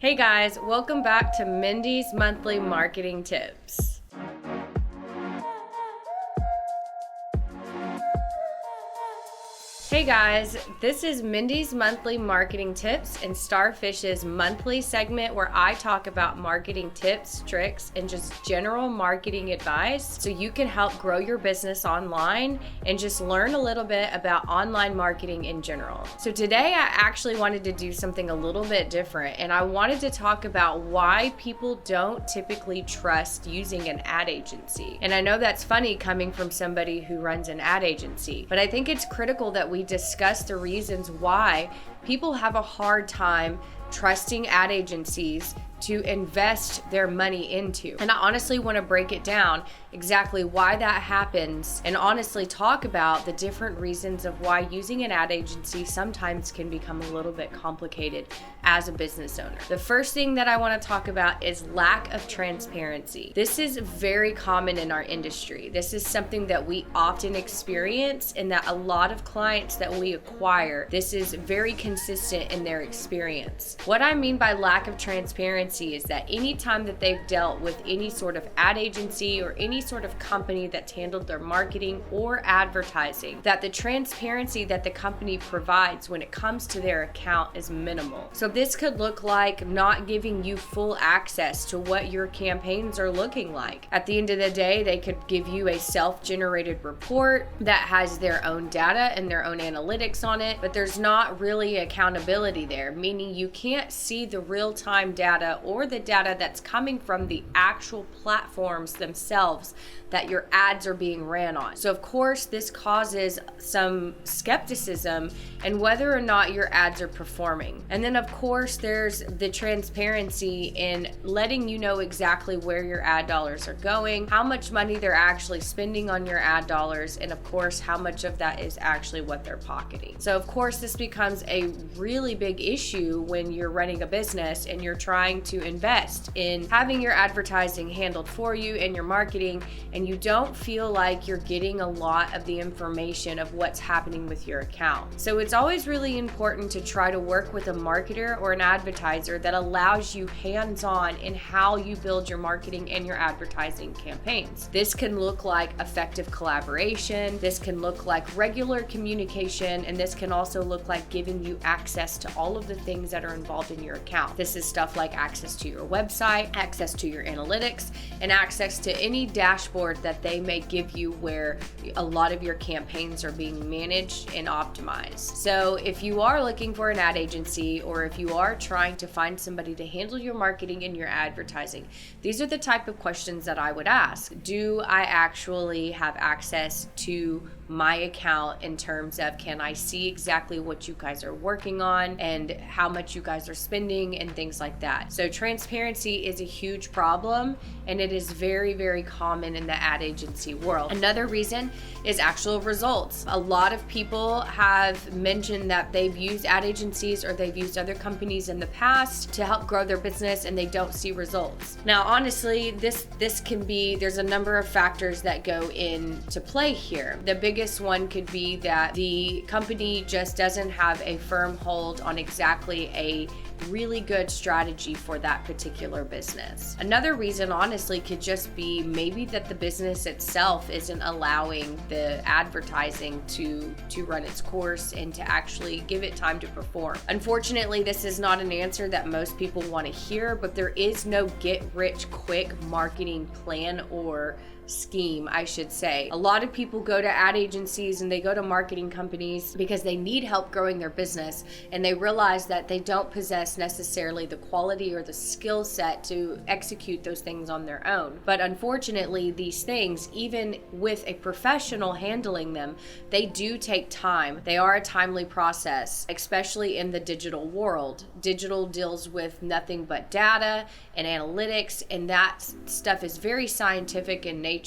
Hey guys, welcome back to Mindy's Monthly Marketing Tips. Hey guys, this is Mindy's Monthly Marketing Tips and Starfish's monthly segment where I talk about marketing tips, tricks, and just general marketing advice so you can help grow your business online and just learn a little bit about online marketing in general. So today I actually wanted to do something a little bit different, and I wanted to talk about why people don't typically trust using an ad agency. And I know that's funny coming from somebody who runs an ad agency, but I think it's critical that we discuss the reasons why people have a hard time trusting ad agencies to invest their money into. And I honestly want to break it down exactly why that happens and honestly talk about the different reasons of why using an ad agency sometimes can become a little bit complicated as a business owner. The first thing that I want to talk about is lack of transparency. This is very common in our industry. This is something that we often experience and that a lot of clients that we acquire, this is very consistent in their experience. What I mean by lack of transparency is that anytime that they've dealt with any sort of ad agency or any sort of company that's handled their marketing or advertising, that the transparency that the company provides when it comes to their account is minimal. So this could look like not giving you full access to what your campaigns are looking like. At the end of the day, they could give you a self-generated report that has their own data and their own analytics on it, but there's not really accountability there, meaning you can't see the real-time data or the data that's coming from the actual platforms themselves that your ads are being ran on. So of course, this causes some skepticism in whether or not your ads are performing. And then of course, there's the transparency in letting you know exactly where your ad dollars are going, how much money they're actually spending on your ad dollars, and of course, how much of that is actually what they're pocketing. So of course, this becomes a really big issue when you're running a business and you're trying to invest in having your advertising handled for you and your marketing, and you don't feel like you're getting a lot of the information of what's happening with your account. So it's always really important to try to work with a marketer or an advertiser that allows you hands-on in how you build your marketing and your advertising campaigns. This can look like effective collaboration, this can look like regular communication, and this can also look like giving you access to all of the things that are involved in your account. This is stuff like access to your website, access to your analytics, and access to any dashboard that they may give you where a lot of your campaigns are being managed and optimized. So if you are looking for an ad agency, or if you are trying to find somebody to handle your marketing and your advertising, these are the type of questions that I would ask. Do I actually have access to my account in terms of, can I see exactly what you guys are working on and how much you guys are spending and things like that? So transparency is a huge problem, and it is very, very common in the ad agency world. Another reason is actual results. A lot of people have mentioned that they've used ad agencies or they've used other companies in the past to help grow their business and they don't see results. Now, honestly, this can be, there's a number of factors that go into play here. The biggest one could be that the company just doesn't have a firm hold on exactly a really good strategy for that particular business. Another reason, honestly, could just be maybe that the business itself isn't allowing the advertising to run its course and to actually give it time to perform. Unfortunately, this is not an answer that most people want to hear, but there is no get-rich-quick marketing plan or scheme, I should say. A lot of people go to ad agencies and they go to marketing companies because they need help growing their business, and they realize that they don't possess necessarily the quality or the skill set to execute those things on their own. But unfortunately, these things, even with a professional handling them, they do take time. They are a timely process, especially in the digital world. Digital deals with nothing but data and analytics, and that stuff is very scientific in nature,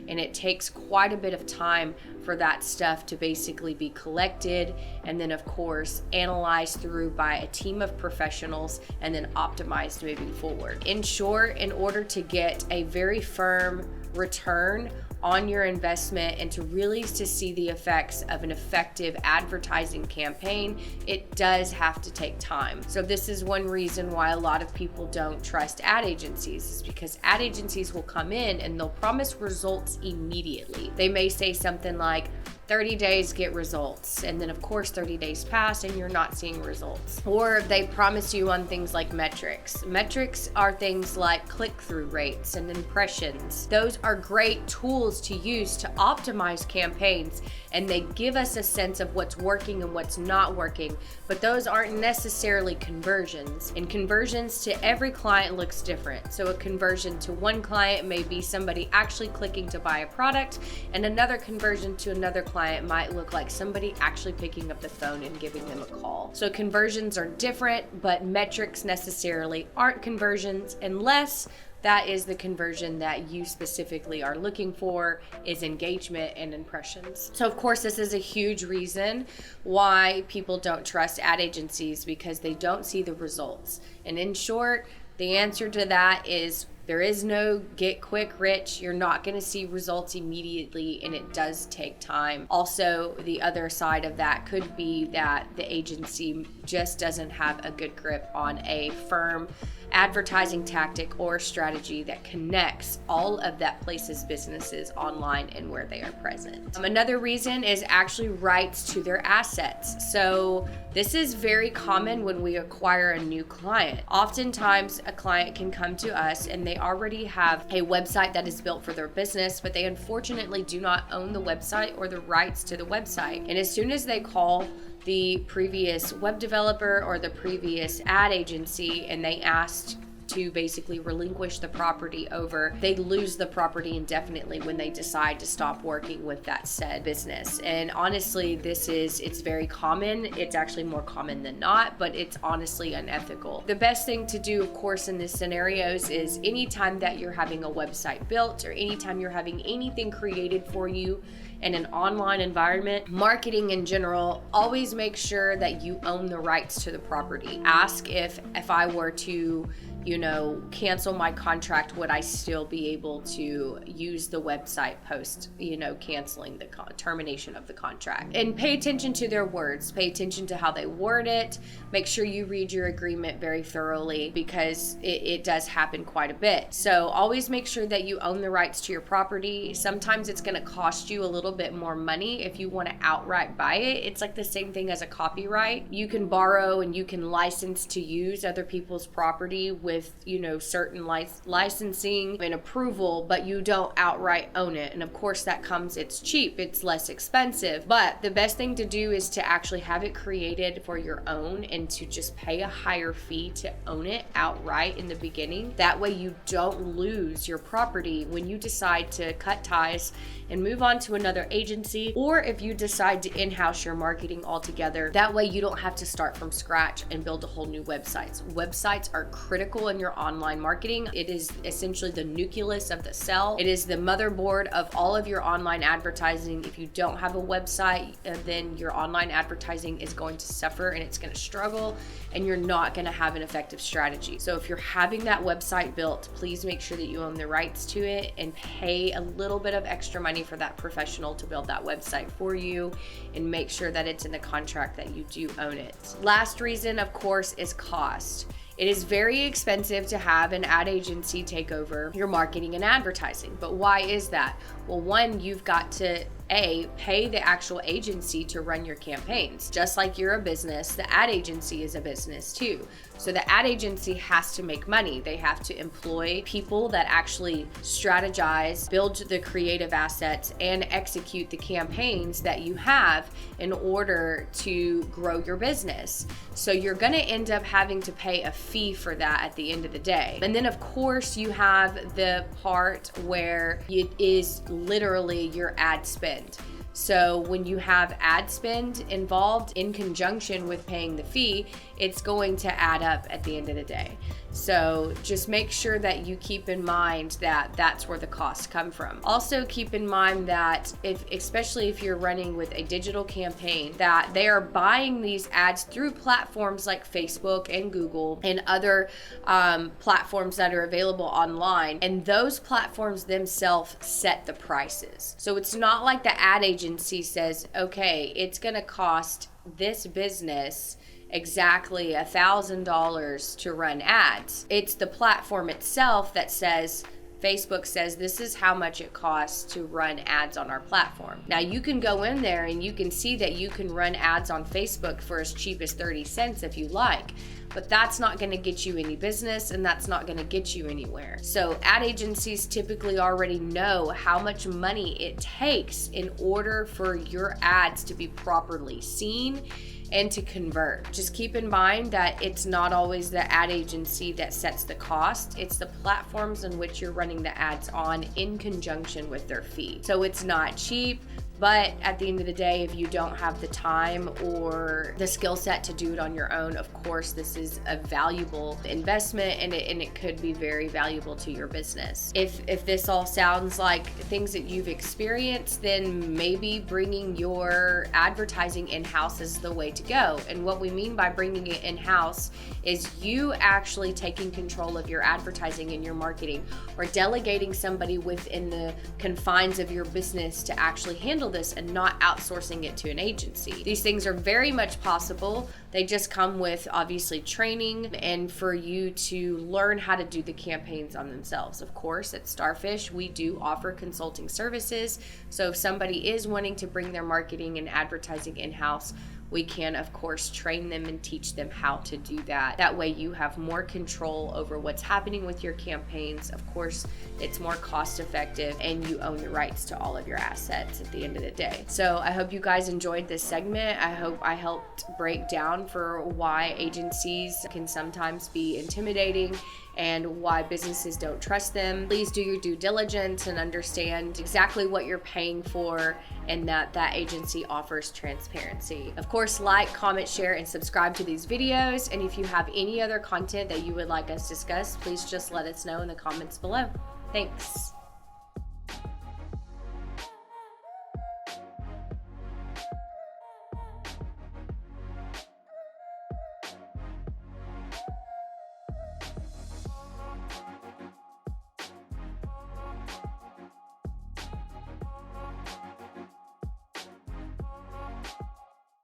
and it takes quite a bit of time for that stuff to basically be collected and then of course analyzed through by a team of professionals and then optimized moving forward. In short, in order to get a very firm return on your investment and to really to see the effects of an effective advertising campaign, it does have to take time. So this is one reason why a lot of people don't trust ad agencies, is because ad agencies will come in and they'll promise results immediately. They may say something like 30 days get results, and then of course 30 days pass and you're not seeing results. Or they promise you on things like metrics. Metrics are things like click-through rates and impressions. Those are great tools to use to optimize campaigns, and they give us a sense of what's working and what's not working, but those aren't necessarily conversions. And conversions to every client looks different. So a conversion to one client may be somebody actually clicking to buy a product, and another conversion to another client might look like somebody actually picking up the phone and giving them a call. So conversions are different, but metrics necessarily aren't conversions unless that is the conversion that you specifically are looking for, is engagement and impressions. So of course, this is a huge reason why people don't trust ad agencies, because they don't see the results. And in short, the answer to that is there is no get quick rich. You're not going to see results immediately, and it does take time. Also, the other side of that could be that the agency just doesn't have a good grip on a firm advertising tactic or strategy that connects all of that place's businesses online and where they are present. Another reason is actually rights to their assets. So this is very common when we acquire a new client. Oftentimes a client can come to us and they already have a website that is built for their business, but they unfortunately do not own the website or the rights to the website. And as soon as they call the previous web developer or the previous ad agency and they asked to basically relinquish the property over, they lose the property indefinitely when they decide to stop working with that said business. And honestly, it's very common. It's actually more common than not, but it's honestly unethical. The best thing to do, of course, in these scenarios is anytime that you're having a website built or anytime you're having anything created for you in an online environment, marketing in general, always make sure that you own the rights to the property. Ask if I were to, cancel my contract, would I still be able to use the website post, canceling the termination of the contract? And pay attention to their words. Pay attention to how they word it. Make sure you read your agreement very thoroughly, because it does happen quite a bit. So always make sure that you own the rights to your property. Sometimes it's going to cost you a little bit more money if you want to outright buy it. It's like the same thing as a copyright. You can borrow and you can license to use other people's property with certain licensing and approval, but you don't outright own it. And of course it's cheap, it's less expensive, but the best thing to do is to actually have it created for your own and to just pay a higher fee to own it outright in the beginning. That way you don't lose your property when you decide to cut ties and move on to another agency, or if you decide to in-house your marketing altogether. That way you don't have to start from scratch and build a whole new website. Websites are critical in your online marketing. It is essentially the nucleus of the cell. It is the motherboard of all of your online advertising. If you don't have a website, then your online advertising is going to suffer and it's going to struggle, and you're not going to have an effective strategy. So if you're having that website built, please make sure that you own the rights to it and pay a little bit of extra money for that professional to build that website for you, and make sure that it's in the contract that you do own it. Last reason, of course, is cost. It is very expensive to have an ad agency take over your marketing and advertising. But why is that? Well, one, you've got to pay the actual agency to run your campaigns. Just like you're a business, the ad agency is a business too. So the ad agency has to make money. They have to employ people that actually strategize, build the creative assets, and execute the campaigns that you have in order to grow your business. So you're going to end up having to pay a fee for that at the end of the day. And then of course you have the part where it is literally your ad spend. So when you have ad spend involved in conjunction with paying the fee, it's going to add up at the end of the day. So just make sure that you keep in mind that that's where the costs come from. Also keep in mind that especially if you're running with a digital campaign, that they are buying these ads through platforms like Facebook and Google and other platforms that are available online, and those platforms themselves set the prices. So it's not like the ad agency says, okay, it's gonna cost this business exactly $1,000 to run ads. It's the platform itself that says, Facebook says this is how much it costs to run ads on our platform. Now you can go in there and you can see that you can run ads on Facebook for as cheap as 30 cents if you like, but that's not gonna get you any business and that's not gonna get you anywhere. So ad agencies typically already know how much money it takes in order for your ads to be properly seen and to convert. Just keep in mind that it's not always the ad agency that sets the cost. It's the platforms in which you're running the ads on in conjunction with their fee. So it's not cheap, but at the end of the day, if you don't have the time or the skill set to do it on your own, of course, this is a valuable investment and it could be very valuable to your business. If this all sounds like things that you've experienced, then maybe bringing your advertising in-house is the way to go. And what we mean by bringing it in-house is you actually taking control of your advertising and your marketing, or delegating somebody within the confines of your business to actually handle this and not outsourcing it to an agency. These things are very much possible. They just come with obviously training and for you to learn how to do the campaigns on themselves. Of course, at Starfish, we do offer consulting services. So if somebody is wanting to bring their marketing and advertising in-house, we can, of course, train them and teach them how to do that. That way you have more control over what's happening with your campaigns. Of course, it's more cost effective and you own the rights to all of your assets at the end of the day. So I hope you guys enjoyed this segment. I hope I helped break down for why agencies can sometimes be intimidating and why businesses don't trust them. Please do your due diligence and understand exactly what you're paying for and that agency offers transparency. Of course, like, comment, share, and subscribe to these videos. And if you have any other content that you would like us to discuss, please just let us know in the comments below. Thanks.